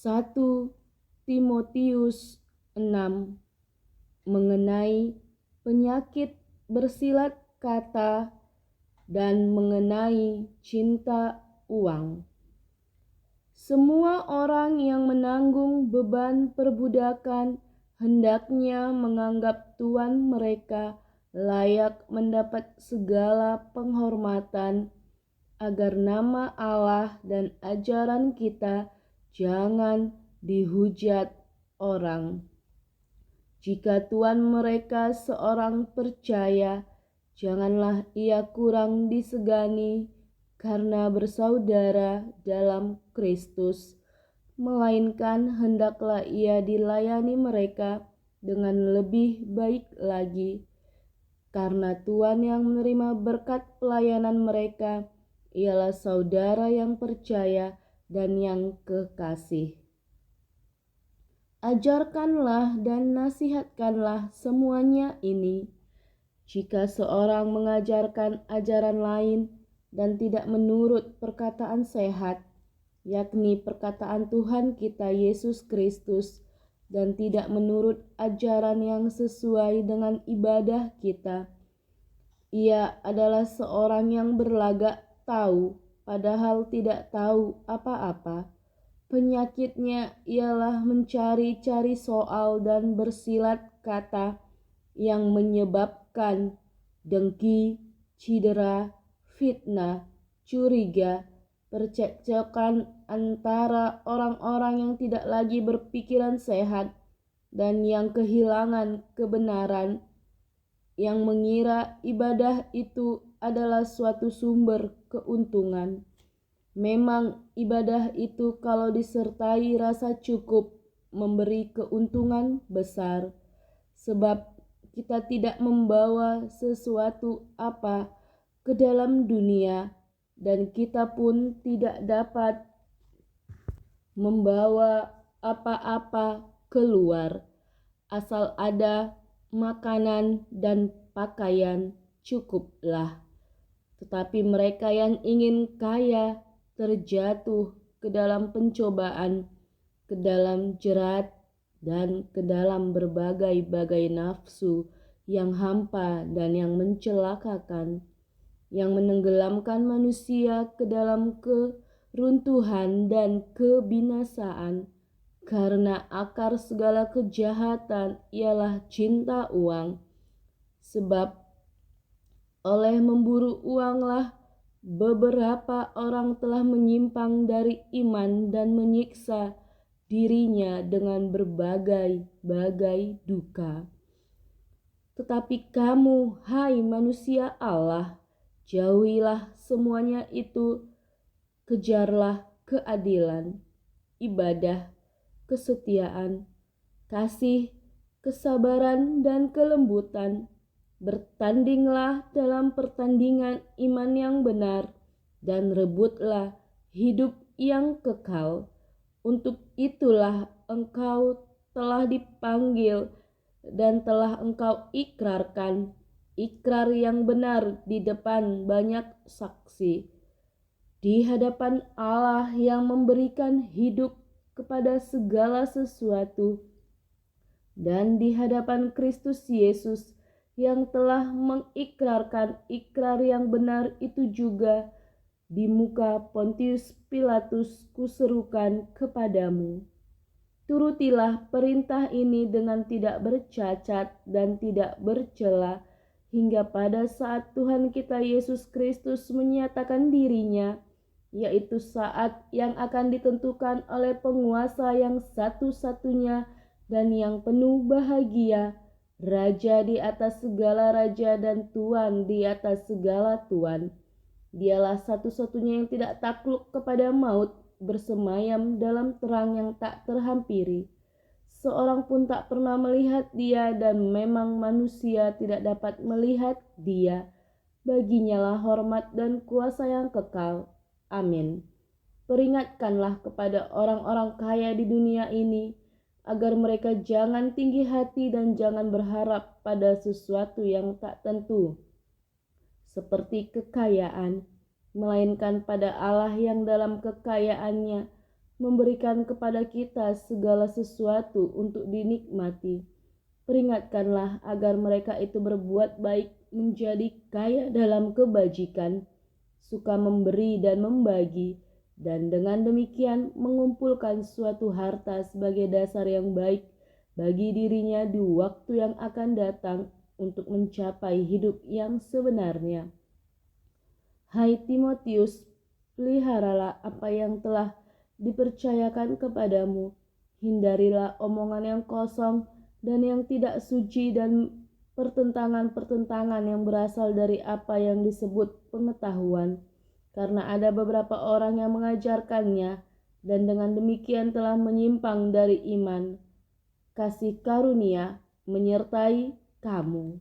1 Timotius 6 mengenai penyakit bersilat kata dan mengenai cinta uang. Semua orang yang menanggung beban perbudakan hendaknya menganggap tuan mereka layak mendapat segala penghormatan, agar nama Allah dan ajaran kita jangan dihujat orang. Jika tuan mereka seorang percaya, janganlah ia kurang disegani karena bersaudara dalam Kristus, melainkan hendaklah ia dilayani mereka dengan lebih baik lagi, karena Tuhan yang menerima berkat pelayanan mereka ialah saudara yang percaya dan yang kekasih. Ajarkanlah dan nasihatkanlah semuanya ini. Jika seorang mengajarkan ajaran lain dan tidak menurut perkataan sehat, yakni perkataan Tuhan kita Yesus Kristus, dan tidak menurut ajaran yang sesuai dengan ibadah kita, ia adalah seorang yang berlagak tahu, padahal tidak tahu apa-apa. Penyakitnya ialah mencari-cari soal dan bersilat kata yang menyebabkan dengki, cedera, fitnah, curiga, percekcokan antara orang-orang yang tidak lagi berpikiran sehat dan yang kehilangan kebenaran, yang mengira ibadah itu adalah suatu sumber keuntungan. Memang ibadah itu kalau disertai rasa cukup memberi keuntungan besar, sebab kita tidak membawa sesuatu apa ke dalam dunia, dan kita pun tidak dapat membawa apa-apa keluar. Asal ada makanan dan pakaian, cukuplah. Tetapi mereka yang ingin kaya terjatuh ke dalam pencobaan, ke dalam jerat, dan ke dalam berbagai-bagai nafsu yang hampa dan yang mencelakakan, yang menenggelamkan manusia ke dalam keruntuhan dan kebinasaan. Karena akar segala kejahatan ialah cinta uang. Sebab oleh memburu uanglah beberapa orang telah menyimpang dari iman dan menyiksa dirinya dengan berbagai-bagai duka. Tetapi kamu, hai manusia Allah, jauhilah semuanya itu, kejarlah keadilan, ibadah, kesetiaan, kasih, kesabaran, dan kelembutan. Bertandinglah dalam pertandingan iman yang benar, dan rebutlah hidup yang kekal. Untuk itulah engkau telah dipanggil dan telah engkau ikrarkan ikrar yang benar di depan banyak saksi, di hadapan Allah yang memberikan hidup kepada segala sesuatu, dan di hadapan Kristus Yesus yang telah mengikrarkan ikrar yang benar itu juga. Di muka Pontius Pilatus kuserukan kepadamu, turutilah perintah ini dengan tidak bercacat dan tidak bercela, hingga pada saat Tuhan kita Yesus Kristus menyatakan dirinya, yaitu saat yang akan ditentukan oleh penguasa yang satu-satunya dan yang penuh bahagia, Raja di atas segala raja dan Tuan di atas segala tuan. Dialah satu-satunya yang tidak takluk kepada maut, bersemayam dalam terang yang tak terhampiri. Seorang pun tak pernah melihat dia, dan memang manusia tidak dapat melihat dia. Baginya lah hormat dan kuasa yang kekal. Amin. Peringatkanlah kepada orang-orang kaya di dunia ini, agar mereka jangan tinggi hati dan jangan berharap pada sesuatu yang tak tentu, seperti kekayaan, melainkan pada Allah yang dalam kekayaannya memberikan kepada kita segala sesuatu untuk dinikmati. Peringatkanlah agar mereka itu berbuat baik, menjadi kaya dalam kebajikan, suka memberi dan membagi, dan dengan demikian mengumpulkan suatu harta sebagai dasar yang baik bagi dirinya di waktu yang akan datang untuk mencapai hidup yang sebenarnya. Hai Timotius, peliharalah apa yang telah dipercayakan kepadamu. Hindarilah omongan yang kosong dan yang tidak suci dan pertentangan-pertentangan yang berasal dari apa yang disebut pengetahuan. Karena ada beberapa orang yang mengajarkannya dan dengan demikian telah menyimpang dari iman. Kasih karunia menyertai kamu.